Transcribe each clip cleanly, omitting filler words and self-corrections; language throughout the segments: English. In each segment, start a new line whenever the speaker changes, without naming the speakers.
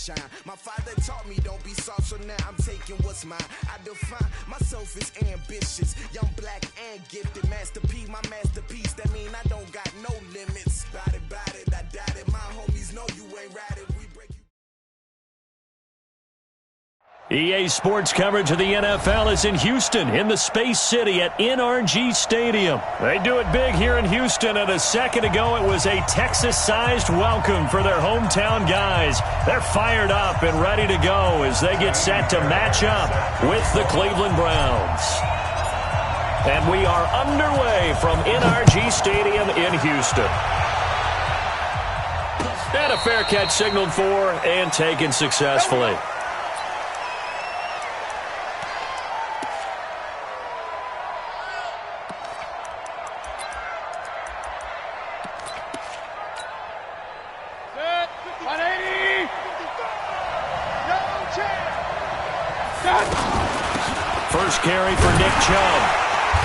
shine. My father taught me don't be soft, so now I'm taking what's mine. I define myself as ambitious, young, black, and gifted. Master P, my masterpiece. That mean I don't got no limits. Bout it, I doubt it. My homies know you ain't ratted. We break you.
EA Sports coverage of the NFL is in Houston, in the Space City at NRG Stadium. They do it big here in Houston, and a second ago it was a Texas-sized welcome for their hometown guys. They're fired up and ready to go as they get set to match up with the Cleveland Browns. And we are underway from NRG Stadium in Houston. And a fair catch signaled for and taken successfully. First carry for Nick Chubb.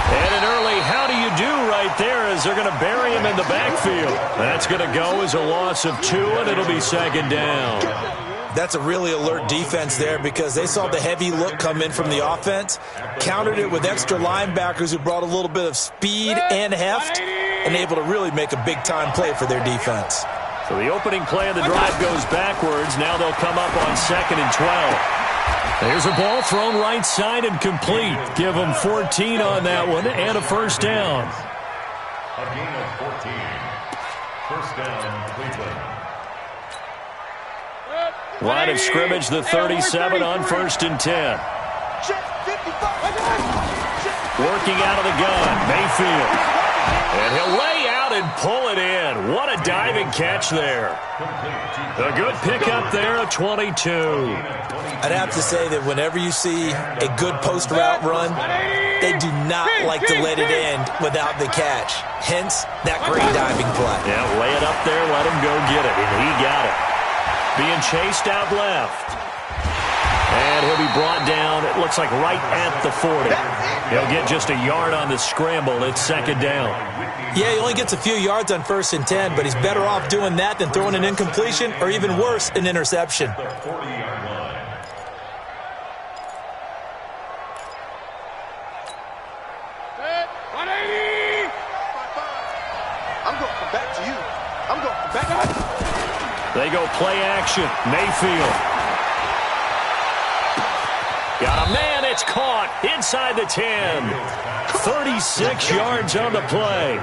And an early how do you do right there as they're going to bury him in the backfield. That's going to go as a loss of 2, and it'll be second down.
That's a really alert defense there because they saw the heavy look come in from the offense, countered it with extra linebackers who brought a little bit of speed and heft, and able to really make a big-time play for their defense.
So the opening play of the drive goes backwards. Now they'll come up on 2nd and 12. There's a ball thrown right side and complete. Give them 14 on that one and a first down.
A gain of 14. First down, Cleveland.
Line of scrimmage, the 37 on 1st and 10. Working out of the gun, Mayfield. And he'll lay out and pull it in. What a diving catch there. A good pickup there, a 22.
I'd have to say that whenever you see a good post route run, they do not like to let it end without the catch. Hence, that great diving play.
Yeah, lay it up there, let him go get it, and he got it. Being chased out left. And he'll be brought down, it looks like right at the 40. He'll get just a yard on the scramble. It's second down.
Yeah, he only gets a few yards on 1st and 10, but he's better off doing that than throwing an incompletion or even worse, an interception.
The 40-yard line.
I'm going to come back to you. I'm going to come back.
They go play action. Mayfield. Got a man, it's caught inside the 10. 36 yards on the play.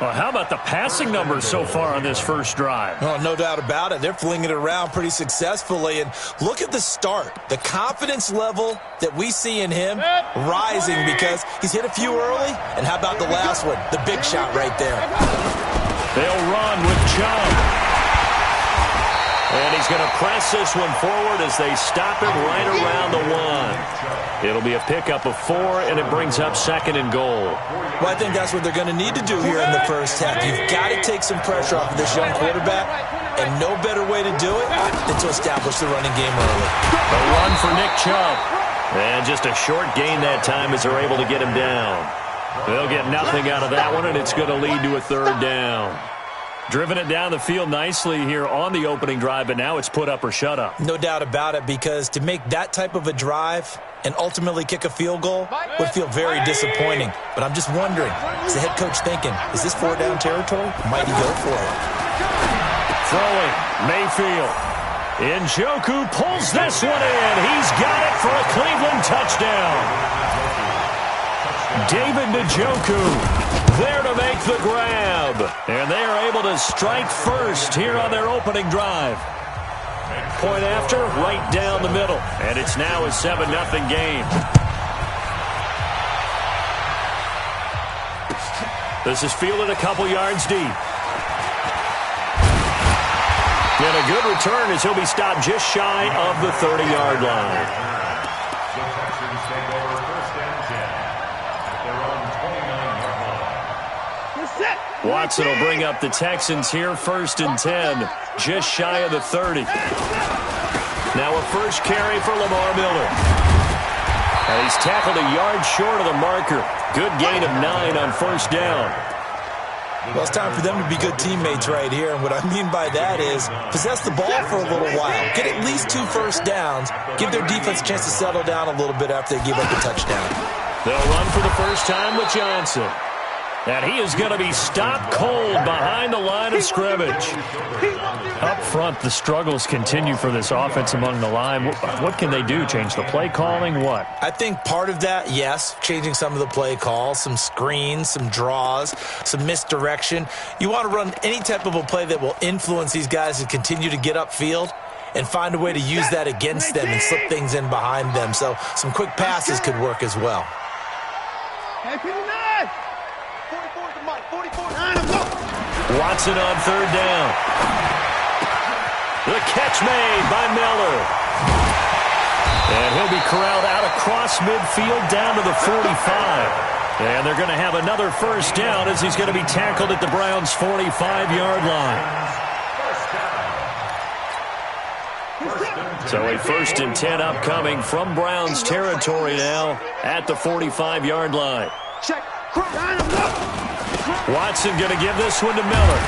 Well, how about the passing numbers so far on this first drive?
Oh, no doubt about it. They're flinging it around pretty successfully. And look at the start. The confidence level that we see in him rising because he's hit a few early. And how about the last one? The big shot right there.
They'll run with Chubb. And he's going to press this one forward as they stop him right around the 1. It'll be a pickup of 4, and it brings up 2nd and goal.
Well, I think that's what they're going to need to do here in the first half. You've got to take some pressure off of this young quarterback, and no better way to do it than to establish the running game early.
A run for Nick Chubb. And just a short gain that time as they're able to get him down. They'll get nothing out of that one, and it's going to lead to a 3rd down. Driven it down the field nicely here on the opening drive, but now it's put up or shut up.
No doubt about it, because to make that type of a drive and ultimately kick a field goal would feel very disappointing. But I'm just wondering, is the head coach thinking, is this 4-down territory? Might he go for it?
Throwing, Mayfield. Njoku pulls this one in. He's got it for a Cleveland touchdown. David Njoku there to make the grab. And they are able to strike first here on their opening drive. Point after, right down the middle. And it's now a 7-0 game. This is fielded a couple yards deep. And a good return as he'll be stopped just shy of the 30-yard line.
The Texans take over 1st and 10 at their own 29-yard line.
Watson will bring up the Texans here, 1st and 10, just shy of the 30. Now a first carry for Lamar Miller. And he's tackled a yard short of the marker. Good gain of 9 on 1st down.
Well, it's time for them to be good teammates right here. And what I mean by that is possess the ball for a little while. Get at least 2 first downs. Give their defense a chance to settle down a little bit after they give up a touchdown.
They'll run for the first time with Johnson. And he is going to be stopped cold behind the line of scrimmage. Up front, the struggles continue for this offense among the line. What can they do? Change the play calling? What?
I think part of that, yes, changing some of the play calls, some screens, some draws, some misdirection. You want to run any type of a play that will influence these guys to continue to get upfield and find a way to use that against them and slip things in behind them. So some quick passes could work as well.
Watson on third down. The catch made by Miller. And he'll be corralled out across midfield down to the 45. And they're going to have another first down as he's going to be tackled at the Browns' 45-yard line. So a 1st and 10 upcoming from Browns territory now at the 45-yard line. Watson going to give this one to Miller.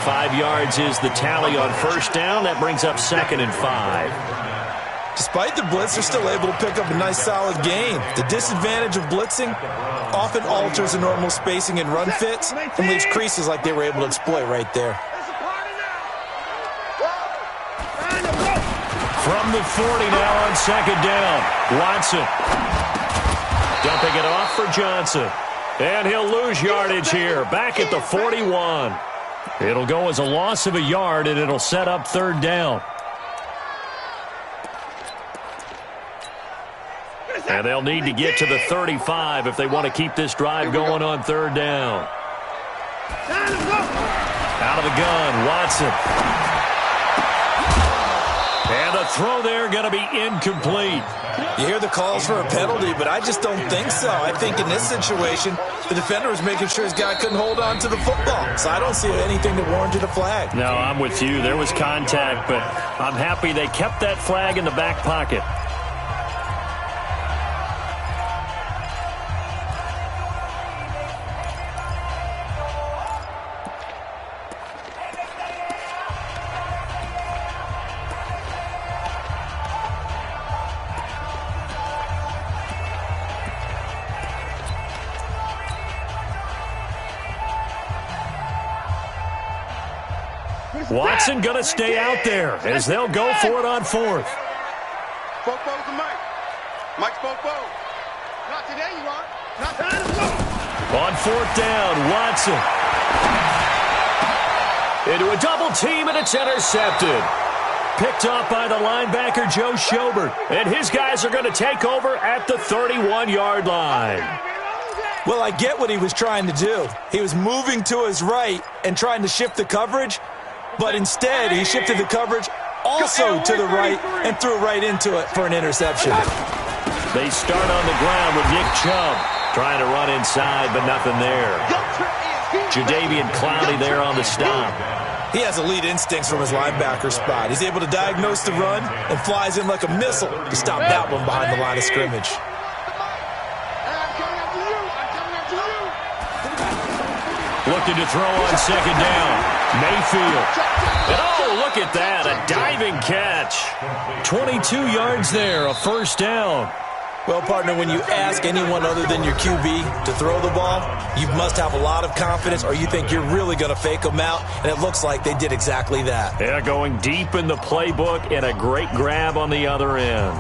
5 yards is the tally on first down. That brings up 2nd and 5.
Despite the blitz, they're still able to pick up a nice solid gain. The disadvantage of blitzing often alters the normal spacing and run fits and leaves creases like they were able to exploit right there.
From the 40 now on 2nd down. Watson dumping it off for Johnson. And he'll lose yardage here, back at the 41. It'll go as a loss of a yard, and it'll set up 3rd down. And they'll need to get to the 35 if they want to keep this drive going on 3rd down. Out of the gun, Watson. And the throw there going to be incomplete.
You hear the calls for a penalty, but I just don't think so. I think in this situation, the defender was making sure his guy couldn't hold on to the football. So I don't see anything that warranted a flag.
No, I'm with you. There was contact, but I'm happy they kept that flag in the back pocket. Watson going to stay out there as they'll go for it on 4th.
Spoke to Mike. Mike spoke. Not today, you are. Not today.
On 4th down, Watson. Into a double team, and it's intercepted. Picked off by the linebacker, Joe Schobert. And his guys are going to take over at the 31-yard line.
Well, I get what he was trying to do. He was moving to his right and trying to shift the coverage. But instead, he shifted the coverage also to the right and threw right into it for an interception.
They start on the ground with Nick Chubb trying to run inside, but nothing there. Jadeveon Clowney there on the stop.
He has elite instincts from his linebacker spot. He's able to diagnose the run and flies in like a missile to stop that one behind the line of scrimmage.
Looking to throw on 2nd down. Mayfield. And oh, look at that. A diving catch. 22 yards there, a 1st down.
Well, partner, when you ask anyone other than your QB to throw the ball, you must have a lot of confidence or you think you're really going to fake them out, and it looks like they did exactly that.
Yeah, going deep in the playbook and a great grab on the other end.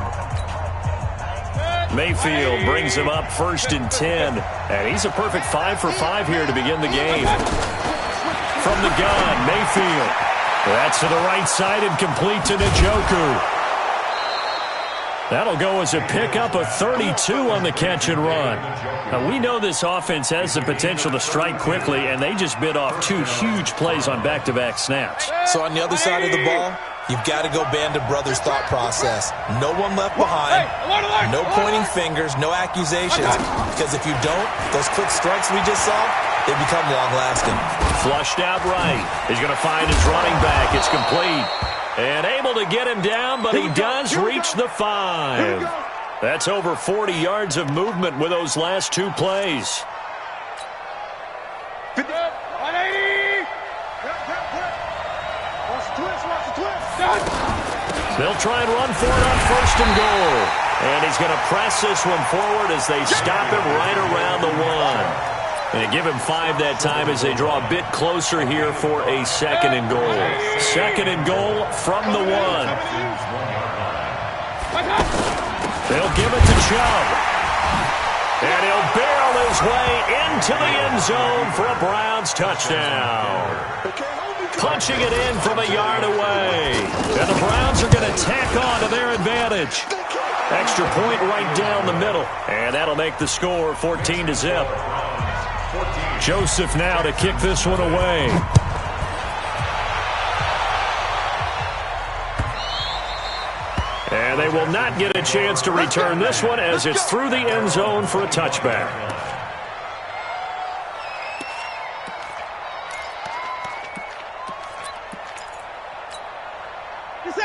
Mayfield brings him up 1st and 10, and he's a perfect 5 for 5 here to begin the game. From the gun, Mayfield. That's to the right side and complete to Njoku. That'll go as a pickup of 32 on the catch and run. Now, we know this offense has the potential to strike quickly, and they just bit off 2 huge plays on back-to-back snaps.
So on the other side of the ball, you've got to go Band of Brothers thought process. No one left behind, no pointing fingers, no accusations, because if you don't, those quick strikes we just saw, they become long-lasting.
Flushed out right. He's going to find his running back. It's complete. And able to get him down, but he does reach the 5. That's over 40 yards of movement with those last 2 plays. They'll try and run for it on 1st and goal. And he's going to press this one forward as they stop him right around the 1. And give him 5 that time as they draw a bit closer here for a 2nd and goal. 2nd and goal from the 1. They'll give it to Chubb. And he'll barrel his way into the end zone for a Browns touchdown. Punching it in from a yard away. And the Browns are going to tack on to their advantage. Extra point right down the middle. And that'll make the score 14-0. Joseph now to kick this one away. And they will not get a chance to return this one as it's through the end zone for a touchback.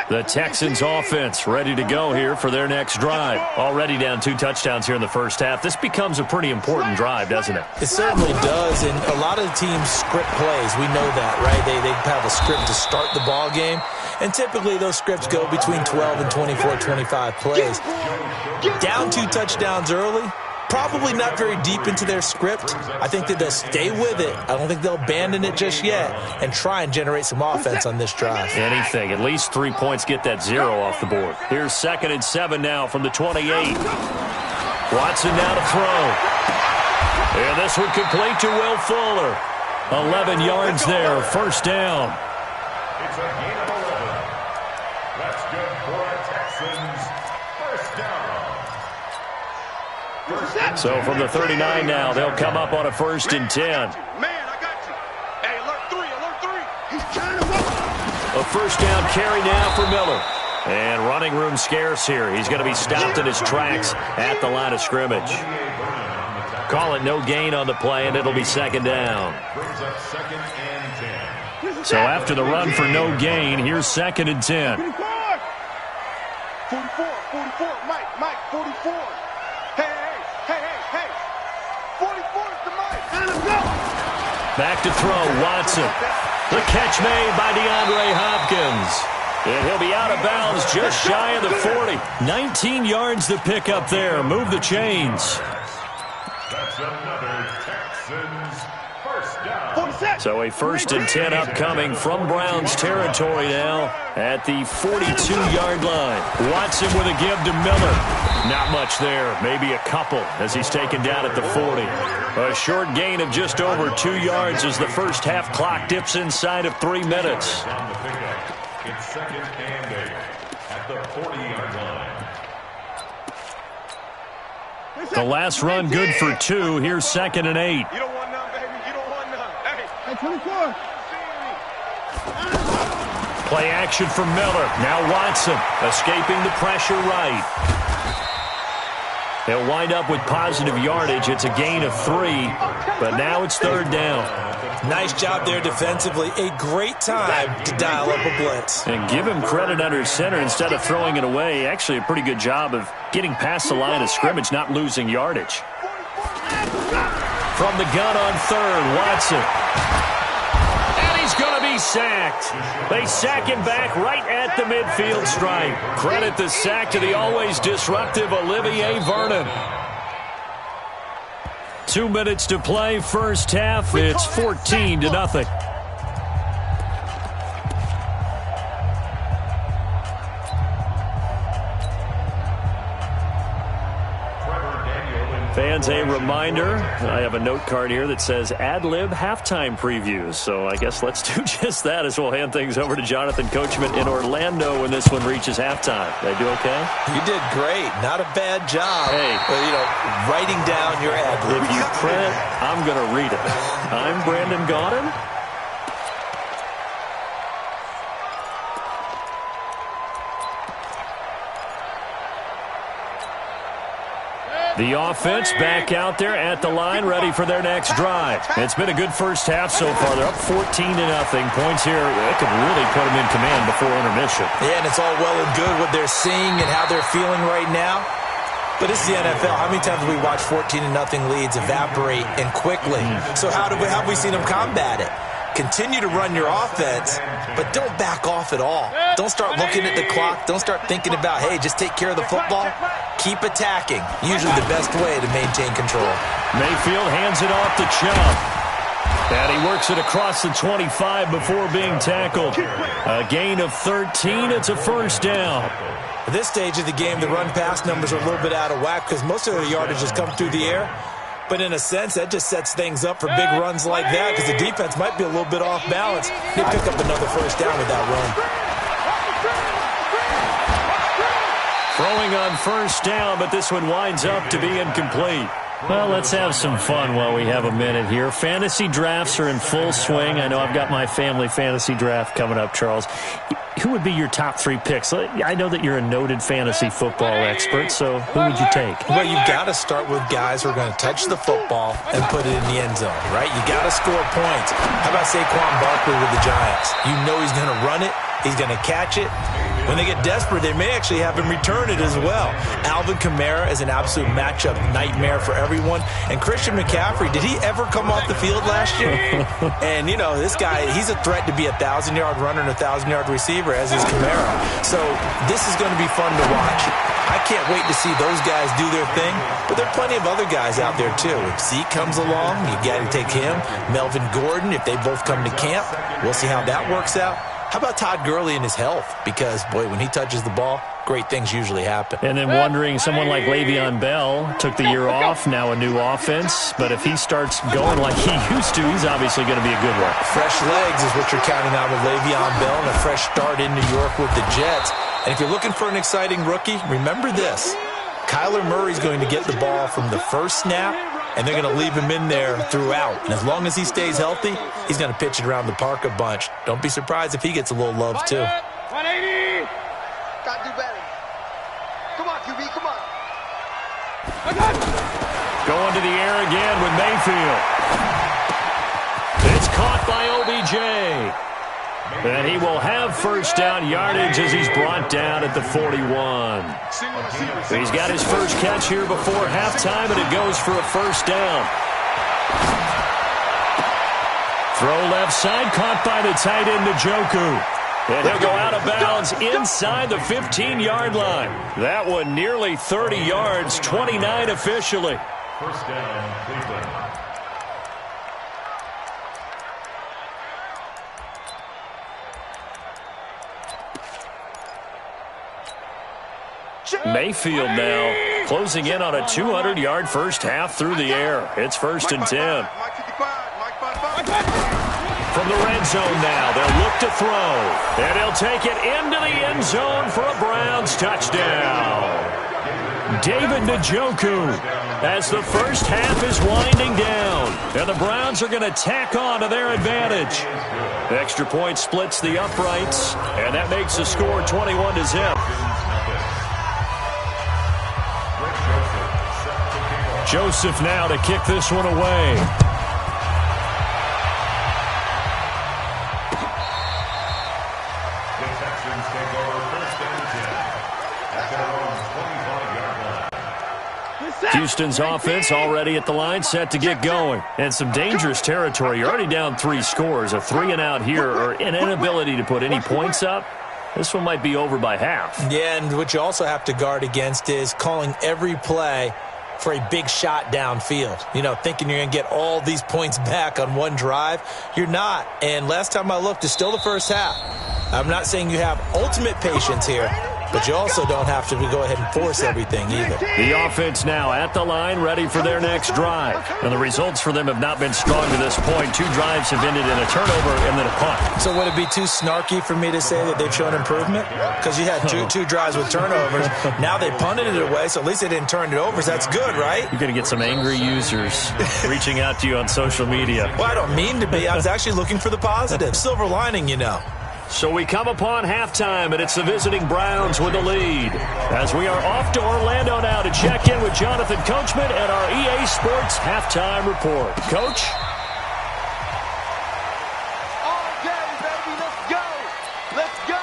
The Texans offense ready to go here for their next drive. Already down 2 touchdowns here in the first half. This becomes a pretty important drive, doesn't it?
It certainly does, and a lot of the teams script plays. We know that, right? They have a script to start the ball game, and typically those scripts go between 12 and 24, 25 plays. Down 2 touchdowns early, probably not very deep into their script. I think that they'll stay with it. I don't think they'll abandon it just yet and try and generate some offense on this drive.
Anything. At least 3 points get that 0 off the board. Here's 2nd and 7 now from the 28. Watson now to throw. And this one complete to Will Fuller. 11 yards there. 1st down.
It's a gain of 11. That's good for a Texans 1st down.
So from the 39 now, they'll come up on a 1st and 10.
Man, I got you. Hey, alert 3, alert 3. He's trying to walk.
A 1st down carry now for Miller. And running room scarce here. He's going to be stopped in his tracks at the line of scrimmage. Call it no gain on the play, and it'll be 2nd down.
Brings up 2nd and 10.
So after the run for no gain, here's 2nd and 10.
44, 44, Mike, 44. Hey, 44 is the Mike. And let's go.
Back to throw, Watson. The catch made by DeAndre Hopkins. And he'll be out of bounds just shy of the 40. 19 yards to pick up there. Move the chains.
That's another Texans 1st down.
So a 1st and 10 upcoming from Browns territory now at the 42-yard line. Watson with a give to Miller. Not much there, maybe a couple as he's taken down at the 40. A short gain of just over 2 yards as the first half clock dips inside of 3 minutes.
It's 2nd and 8 at the 40-yard line.
The last run good for 2. Here's 2nd and 8.
You don't want none, baby. You don't want none. Hey, 24.
Play action from Miller. Now Watson escaping the pressure right. They'll wind up with positive yardage. It's a gain of 3, but now it's 3rd down.
Nice job there defensively. A great time to dial up a blitz.
And give him credit under center instead of throwing it away. Actually a pretty good job of getting past the line of scrimmage, not losing yardage. From the gun on 3rd, Watson. And he's going to be sacked. They sack him back right at the midfield stripe. Credit the sack to the always disruptive Olivier Vernon. 2 minutes to play, first half. It's 14-0. Fans, a reminder, I have a note card here that says ad-lib halftime previews. So I guess let's do just that as we'll hand things over to Jonathan Coachman in Orlando when this one reaches halftime. Did I do okay?
You did great. Not a bad job.
Hey.
Writing down your ad-lib.
If you print, I'm going to read it. I'm Brandon Gaudin. The offense back out there at the line, ready for their next drive. It's been a good first half so far. They're up 14-0. Points here, it could really put them in command before intermission.
Yeah, and it's all well and good what they're seeing and how they're feeling right now. But this is the NFL. How many times have we watched 14-0 leads evaporate and quickly? So how have we seen them combat it? continue to run your offense, but don't back off at all. Don't start looking at the clock. Don't start thinking about, hey, just take care of the football. Keep attacking. Usually the best way to maintain control.
Mayfield hands it off to Chubb. And he works it across the 25 before being tackled. A gain of 13. It's a first down.
At this stage of the game, the run-pass numbers are a little bit out of whack because most of the yardage has come through the air. But in a sense, that just sets things up for big runs like that because the defense might be a little bit off balance. They pick up another first down with that run.
Throwing on first down, but this one winds up to be incomplete. Well, let's have some fun while we have a minute here. Fantasy drafts are in full swing. I know I've got my family fantasy draft coming up, Charles. Who would be your top 3 picks? I know that you're a noted fantasy football expert, so who would you take?
Well, you've got to start with guys who are going to touch the football and put it in the end zone, right? You got to score points. How about Saquon Barkley with the Giants? You know he's going to run it. He's going to catch it. When they get desperate, they may actually have him return it as well. Alvin Kamara is an absolute matchup nightmare for everyone. And Christian McCaffrey, did he ever come off the field last year? And, you know, this guy, he's a threat to be a 1,000-yard runner and a 1,000-yard receiver, as is Kamara. So this is going to be fun to watch. I can't wait to see those guys do their thing. But there are plenty of other guys out there, too. If Zeke comes along, you got to take him. Melvin Gordon, if they both come to camp, we'll see how that works out. How about Todd Gurley and his health? Because, boy, when he touches the ball, great things usually happen.
And then wondering, someone like Le'Veon Bell took the year off, now a new offense. But if he starts going like he used to, he's obviously going to be a good one.
Fresh legs is what you're counting on with Le'Veon Bell and a fresh start in New York with the Jets. And if you're looking for an exciting rookie, remember this. Kyler Murray's going to get the ball from the first snap, and they're going to leave him in there throughout. And as long as he stays healthy, he's going to pitch it around the park a bunch. Don't be surprised if he gets a little love, too.
180. Got to do better. Come on, QB, come on.
Going to the air again with Mayfield. It's caught by OBJ. And he will have first down yardage as he's brought down at the 41. He's got his first catch here before halftime, and it goes for a first down. Throw left side, caught by the tight end, Njoku. And he'll go out of bounds inside the 15-yard line. That one nearly 30 yards, 29 officially.
First down, Cleveland.
Mayfield now closing in on a 200-yard first half through the air. It's 1st and 10. From the red zone now, they'll look to throw. And he'll take it into the end zone for a Browns touchdown. David Njoku as the first half is winding down. And the Browns are going to tack on to their advantage. The extra point splits the uprights, and that makes the score 21-0. Joseph now to kick this one away.
The Texans take over 1st and 10 at their own 25-yard line.
Houston's offense already at the line, set to get going. And some dangerous territory. You're already down 3 scores. A 3-and-out here, or an inability to put any points up. This one might be over by half.
Yeah, and what you also have to guard against is calling every play for a big shot downfield. You know, thinking you're going to get all these points back on one drive. You're not. And last time I looked, it's still the first half. I'm not saying you have ultimate patience here, but you also don't have to go ahead and force everything either.
The offense now at the line, ready for their next drive. And the results for them have not been strong to this point. 2 drives have ended in a turnover and then a punt.
So would it be too snarky for me to say that they've shown improvement? Because you had two drives with turnovers. Now they punted it away, so at least they didn't turn it over. So that's good, right?
You're going to get some angry users reaching out to you on social media.
Well, I don't mean to be. I was actually looking for the positive. Silver lining, you know.
So we come upon halftime, and it's the visiting Browns with the lead. As we are off to Orlando now to check in with Jonathan Coachman at our EA Sports Halftime Report. Coach?
All day, baby. Let's go. Let's go.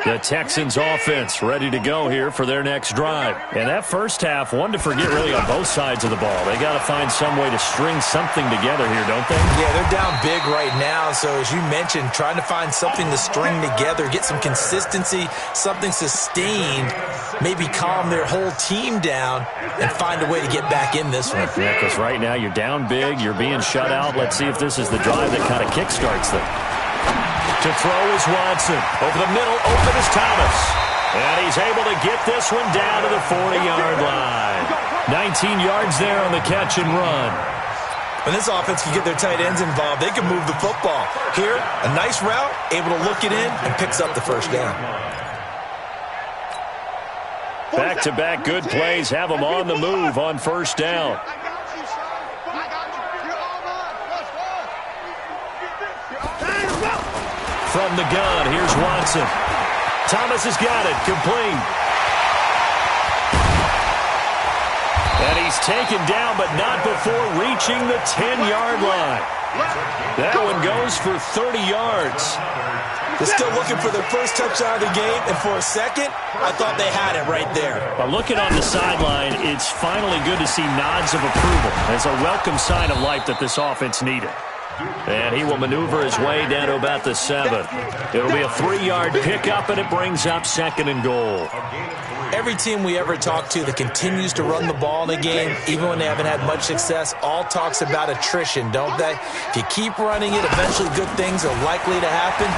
The Texans offense ready to go here for their next drive. And that first half, one to forget really on both sides of the ball. They got to find some way to string something together here, don't they?
Yeah, they're down big right now. So as you mentioned, trying to find something to string together, get some consistency, something sustained, maybe calm their whole team down and find a way to get back in this one.
Yeah, because right now you're down big, you're being shut out. Let's see if this is the drive that kind of kickstarts them. To throw is Watson. Over the middle, open is Thomas. And he's able to get this one down to the 40-yard line. 19 yards there on the catch and run.
When this offense can get their tight ends involved, they can move the football. Here, a nice route, able to look it in, and picks up the first down.
Back-to-back good plays have them on the move on first down. From the gun, here's Watson. Thomas has got it, complete. And he's taken down, but not before reaching the 10-yard line. That one goes for 30 yards.
They're still looking for their first touchdown of the game, and for a second, I thought they had it right there.
But looking on the sideline, it's finally good to see nods of approval. It's a welcome sign of life that this offense needed. And he will maneuver his way down to about the 7. It'll be a 3-yard pickup, and it brings up 2nd and goal.
Every team we ever talk to that continues to run the ball in a game, even when they haven't had much success, all talks about attrition, don't they? If you keep running it, eventually good things are likely to happen.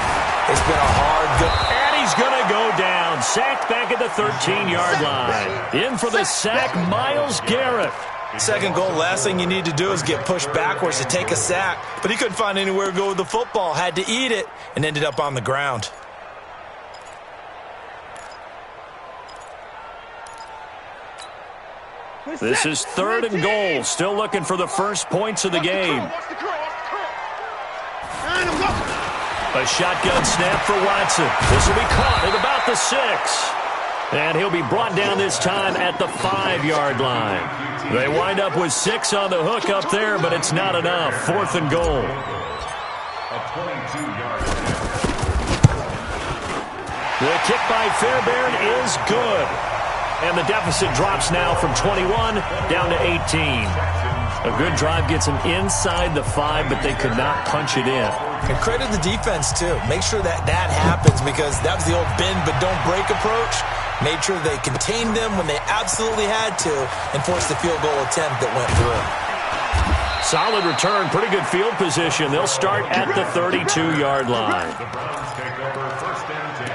It's been a hard good...
And he's going to go down. Sacked back at the 13-yard line. In for the sack, Myles Garrett.
Second goal, last thing you need to do is get pushed backwards to take a sack. But he couldn't find anywhere to go with the football, had to eat it, and ended up on the ground.
This is 3rd and goal. Still looking for the first points of the game. A shotgun snap for Watson. This will be caught at about the 6. And he'll be brought down this time at the 5-yard line. They wind up with 6 on the hook up there, but it's not enough. 4th and goal. The kick by Fairbairn is good. And the deficit drops now from 21 down to 18. A good drive gets them inside the 5, but they could not punch it in.
And credit the defense, too. Make sure that happens, because that was the old bend but don't break approach. Made sure they contained them when they absolutely had to and forced the field goal attempt that went through.
Solid return, pretty good field position. They'll start at the 32-yard line.
The Browns take over 1st and 10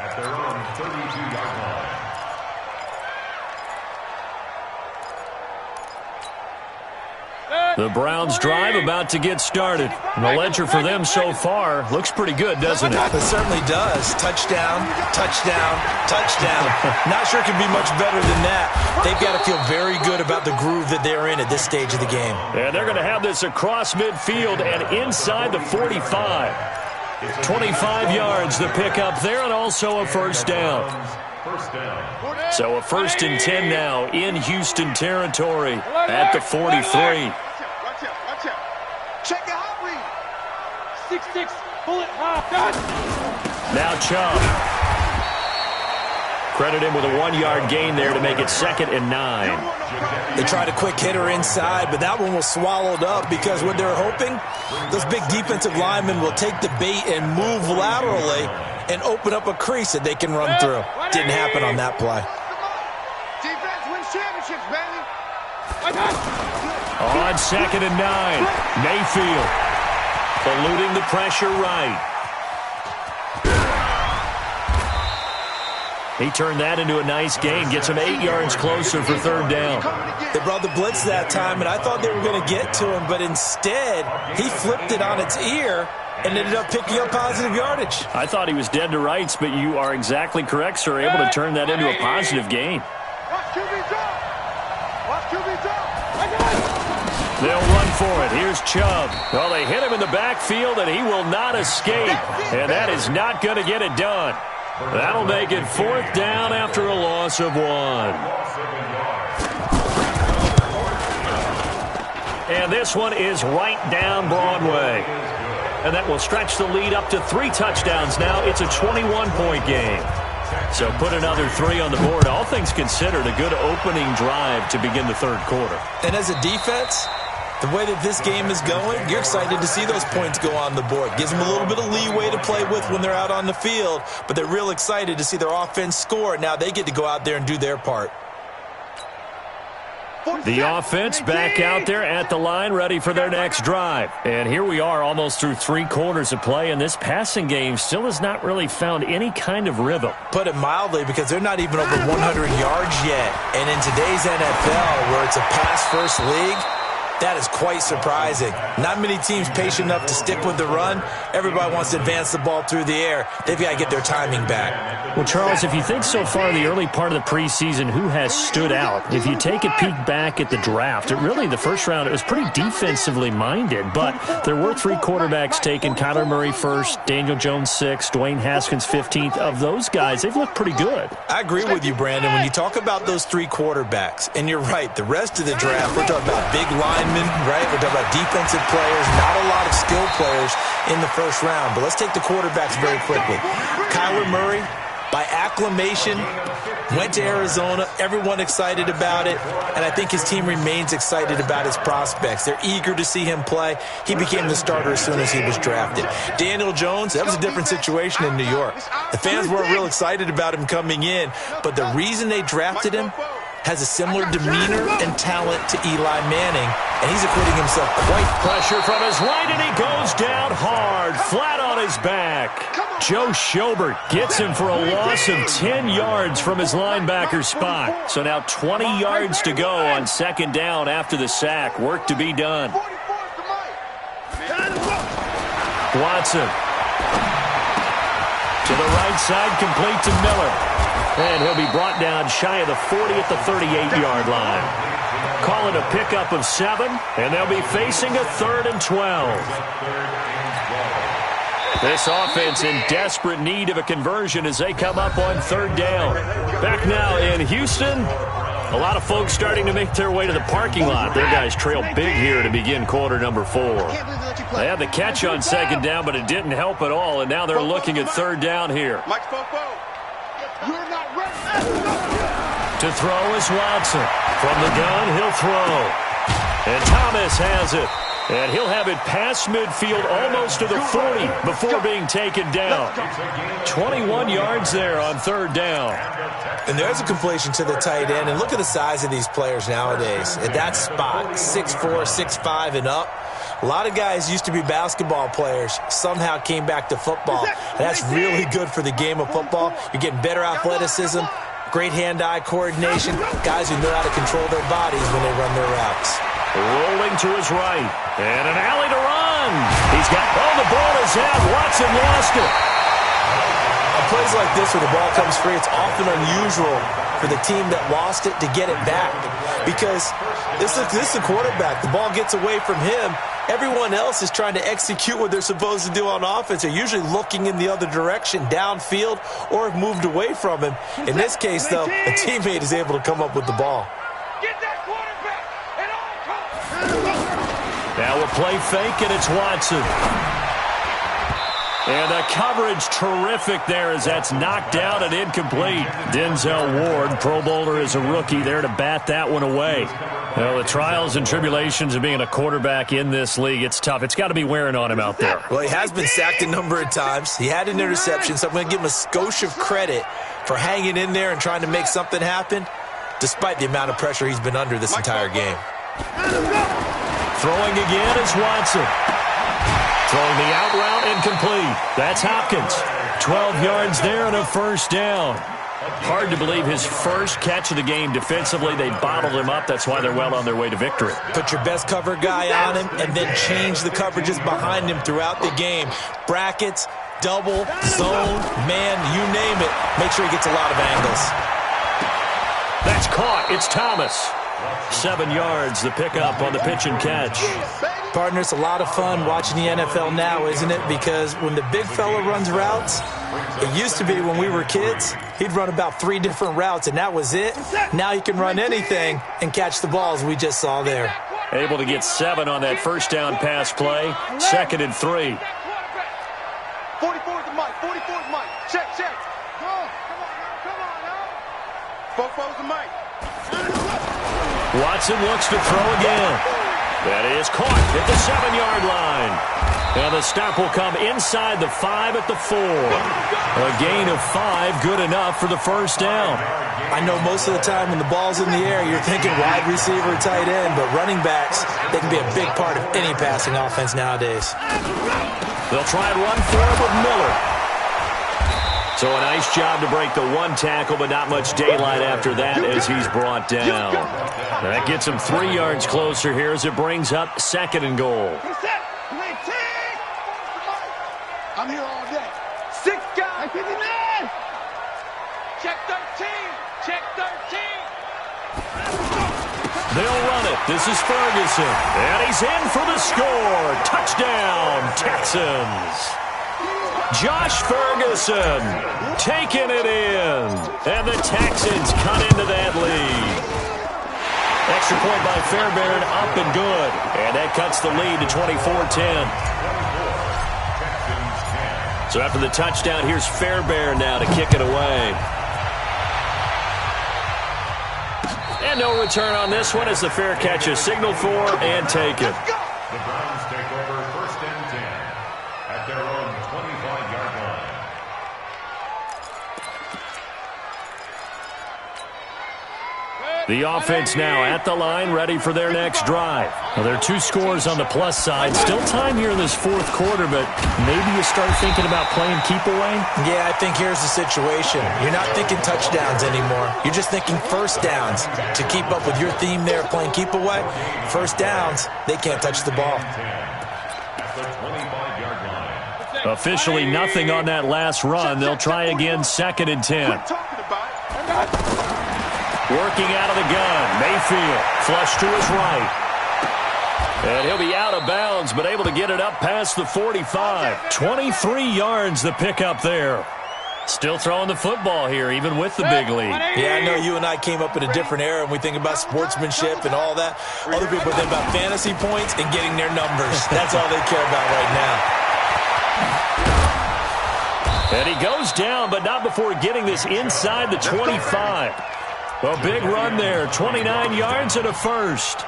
at their own 32-yard line.
The Browns drive about to get started. And the ledger for them so far looks pretty good, doesn't it?
It certainly does. Touchdown, touchdown, touchdown. Not sure it can be much better than that. They've got to feel very good about the groove that they're in at this stage of the game.
And they're going to have this across midfield and inside the 45. 25 yards the pickup there, and also a first down. So a 1st and 10 now in Houston territory at the 43.
Check the hot read.
6-6, pull it high.
Now Chubb. Credit him with a 1-yard gain there to make it 2nd and 9.
They tried a quick hitter inside, but that one was swallowed up because what they're hoping, those big defensive linemen will take the bait and move laterally and open up a crease that they can run through. Didn't happen on that play.
Defense wins championships, baby.
On 2nd and 9, Mayfield eluding the pressure right. He turned that into a nice gain, gets him 8 yards closer for 3rd down.
They brought the blitz that time, and I thought they were going to get to him, but instead he flipped it on its ear and ended up picking up positive yardage.
I thought he was dead to rights, but you are exactly correct, sir, able to turn that into a positive gain.
Watch QB drop. Watch QB drop.
They'll run for it. Here's Chubb. Well, they hit him in the backfield, and he will not escape. And that is not going to get it done. That'll make it 4th down after a loss of 1. And this one is right down Broadway. and that will stretch the lead up to 3 touchdowns now. It's a 21-point game. So put another 3 on the board. All things considered, a good opening drive to begin the third quarter.
And as a defense, the way that this game is going, you're excited to see those points go on the board. Gives them a little bit of leeway to play with when they're out on the field, but they're real excited to see their offense score. Now they get to go out there and do their part.
The offense back out there at the line, ready for their next drive. And here we are almost through 3 quarters of play, and this passing game still has not really found any kind of rhythm.
Put it mildly, because they're not even over 100 yards yet. And in today's NFL, where it's a pass-first league, that is quite surprising. Not many teams patient enough to stick with the run. Everybody wants to advance the ball through the air. They've got to get their timing back.
Well, Charles, if you think so far the early part of the preseason, who has stood out? If you take a peek back at the draft, the first round, it was pretty defensively minded, but there were 3 quarterbacks taken. Kyler Murray first, Daniel Jones 6th, Dwayne Haskins 15th. Of those guys, they've looked pretty good.
I agree with you, Brandon. When you talk about those 3 quarterbacks, and you're right, the rest of the draft, we're talking about big linemen, right? We're talking about defensive players, not a lot of skill players in the first round. But let's take the quarterbacks very quickly. Kyler Murray, by acclamation, went to Arizona. Everyone excited about it, and I think his team remains excited about his prospects. They're eager to see him play. He became the starter as soon as he was drafted. Daniel Jones, that was a different situation in New York. The fans weren't real excited about him coming in, but the reason they drafted him has a similar demeanor and talent to Eli Manning, and he's acquitting himself quite.
Pressure from his right, and he goes down hard, flat on his back. Joe Schobert gets him for a loss of 10 yards from his linebacker spot. So now 20 yards to go on second down after the sack. Work to be done. Watson to the right side, complete to Miller. And he'll be brought down shy of the 40 at the 38-yard line. Call it a pickup of 7, and they'll be facing a 3rd and 12. This offense in desperate need of a conversion as they come up on 3rd down. Back now in Houston, a lot of folks starting to make their way to the parking lot. Their guys trail big here to begin quarter number 4. They had the catch on 2nd down, but it didn't help at all, and now they're looking at 3rd down here. To throw is Watson. From the gun, he'll throw. And Thomas has it. And he'll have it past midfield almost to the 40 before being taken down. 21 yards there on 3rd down.
And there's a completion to the tight end. And look at the size of these players nowadays. At that spot, 6'4", 6'5", and up. A lot of guys used to be basketball players, somehow came back to football. And that's really good for the game of football. You're getting better athleticism, great hand-eye coordination, guys who know how to control their bodies when they run their routes.
Rolling to his right, and an alley to run. He's got, the ball is out. Watson lost it.
On plays like this where the ball comes free, it's often unusual for the team that lost it to get it back. Because this is the quarterback. The ball gets away from him. Everyone else is trying to execute what they're supposed to do on offense. They're usually looking in the other direction, downfield, or have moved away from him. In this case, though, a teammate is able to come up with the ball.
Get that quarterback at all costs.
Now a play fake, and it's Watson. And the coverage terrific there as that's knocked down and incomplete. Denzel Ward, Pro Bowler as a rookie, there to bat that one away. Well, the trials and tribulations of being a quarterback in this league, it's tough. It's got to be wearing on him out there.
Well, he has been sacked a number of times. He had an interception, so I'm going to give him a skosh of credit for hanging in there and trying to make something happen, despite the amount of pressure he's been under this entire game.
Throwing again is Watson. Throwing the out route, incomplete. That's Hopkins. 12 yards there and a 1st down. Hard to believe his first catch of the game defensively. They bottled him up. That's why they're well on their way to victory.
Put your best cover guy on him and then change the coverages behind him throughout the game. Brackets, double, zone, man, you name it. Make sure he gets a lot of angles.
That's caught. It's Thomas. 7 yards, the pickup on the pitch and catch.
Partner, it's a lot of fun watching the NFL now, isn't it? Because when the big fella runs routes, it used to be when we were kids, he'd run about 3 different routes, and that was it. Now he can run anything and catch the balls we just saw there.
Able to get 7 on that 1st down pass play. 2nd and 3.
Football's the mic.
Watson looks to throw again. That is caught at the 7-yard line. And the stop will come inside the 5 at the 4. A gain of 5, good enough for the first down.
I know most of the time when the ball's in the air, you're thinking wide receiver, tight end, but running backs, they can be a big part of any passing offense nowadays.
They'll try and run for it with Miller. So a nice job to break the one tackle, but not much daylight after that as he's brought down. That gets him 3 yards closer here as it brings up 2nd and goal.
I'm here all day.
6 guys. Check 13. Check 13.
They'll run it. This is Ferguson. And he's in for the score. Touchdown, Texans. Josh Ferguson taking it in. And the Texans cut into that lead. Extra point by Fairbairn, up and good. And that cuts the lead to 24-10. So after the touchdown, here's Fairbairn now to kick it away. And no return on this one as the fair catch is signaled for and taken.
The Browns take over 1st and 10 at their own 25-yard line.
The offense now at the line, ready for their next drive. Well, there are 2 scores on the plus side. Still time here in this 4th quarter, but maybe you start thinking about playing keep away?
Yeah, I think here's the situation. You're not thinking touchdowns anymore. You're just thinking first downs. To keep up with your theme there, playing keep away, first downs, they can't touch the ball.
At the 25-yard line.
Officially nothing on that last run. They'll try again 2nd and 10.
Quit talking about it.
Working out of the gun. Mayfield flush to his right. And he'll be out of bounds, but able to get it up past the 45. 23 yards the pickup there. Still throwing the football here, even with the big lead.
Yeah, I know you and I came up in a different era, and we think about sportsmanship and all that. Other people think about fantasy points and getting their numbers. That's all they care about right now.
And he goes down, but not before getting this inside the 25. A big run there, 29 yards and a first.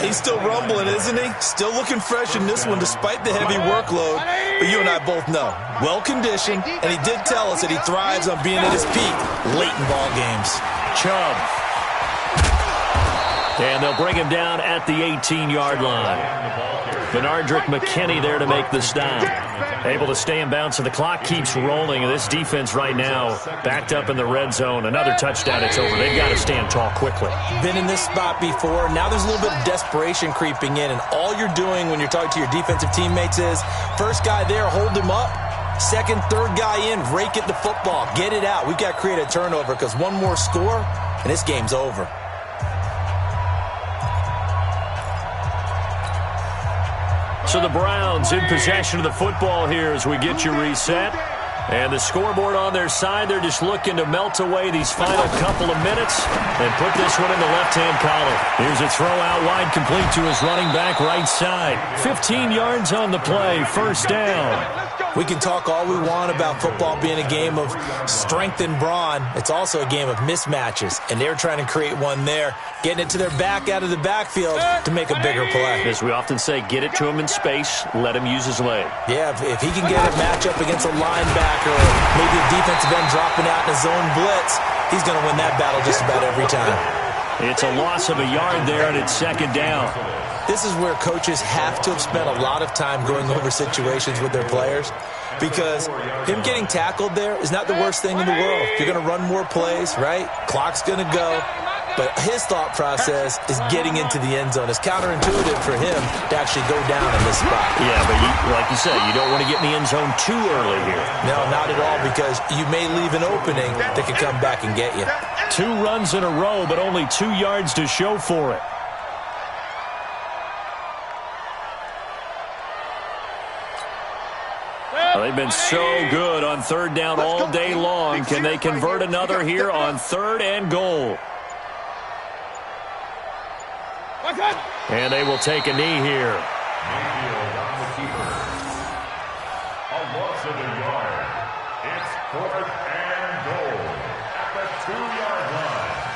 He's still rumbling, isn't he? Still looking fresh in this one despite the heavy workload. But you and I both know, well-conditioned, and he did tell us that he thrives on being at his peak late in ball games.
Chubb. And they'll bring him down at the 18-yard line. Benardrick McKinney there to make the stop. Able to stay in bounds, so the clock keeps rolling. And this defense right now backed up in the red zone. Another touchdown, it's over. They've got to stand tall quickly.
Been in this spot before. Now there's a little bit of desperation creeping in. And all you're doing when you're talking to your defensive teammates is, first guy there, hold him up. Second, third guy in, rake at the football. Get it out. We've got to create a turnover because one more score, and this game's over.
So the Browns in possession of the football here as we get you reset. And the scoreboard on their side, they're just looking to melt away these final couple of minutes and put this one in the left-hand column. Here's a throw out wide, complete to his running back right side. 15 yards on the play, first down.
We can talk all we want about football being a game of strength and brawn. It's also a game of mismatches, and they're trying to create one there, getting it to their back out of the backfield to make a bigger play.
As we often say, get it to him in space, let him use his leg.
Yeah, if he can get a matchup against a linebacker or maybe a defensive end dropping out in a zone blitz, he's going to win that battle just about every time.
It's a loss of a yard there, and it's second down.
This is where coaches have to have spent a lot of time going over situations with their players, because him getting tackled there is not the worst thing in the world. You're going to run more plays, right? Clock's going to go. But his thought process is getting into the end zone. It's counterintuitive for him to actually go down in this spot.
Yeah, but like you said, you don't want to get in the end zone too early here.
No, not at all, because you may leave an opening that could come back and get you.
2 runs in a row, but only 2 yards to show for it. Well, they've been so good on third down all day long. Can they convert another here on 3rd and goal? And they will take a knee here.
Mayfield on the keeper. A loss of a yard. It's 4th and goal at the 2-yard line.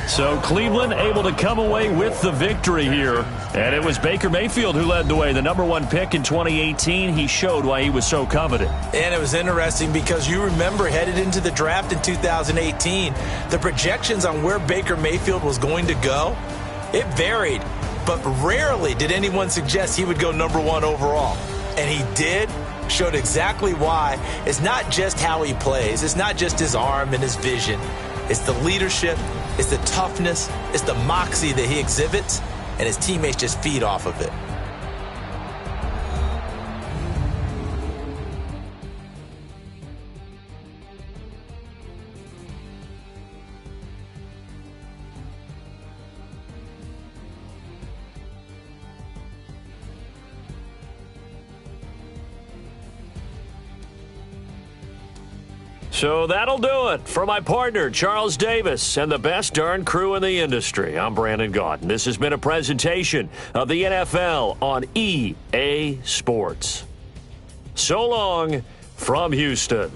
So Cleveland able to come away with the victory here. And it was Baker Mayfield who led the way. The #1 pick in 2018. He showed why he was so coveted.
And it was interesting because you remember headed into the draft in 2018, the projections on where Baker Mayfield was going to go, it varied. But rarely did anyone suggest he would go #1 overall. And he did. Showed exactly why. It's not just how he plays. It's not just his arm and his vision. It's the leadership. It's the toughness. It's the moxie that he exhibits. And his teammates just feed off of it.
So that'll do it for my partner, Charles Davis, and the best darn crew in the industry. I'm Brandon Gaudin. This has been a presentation of the NFL on EA Sports. So long from Houston.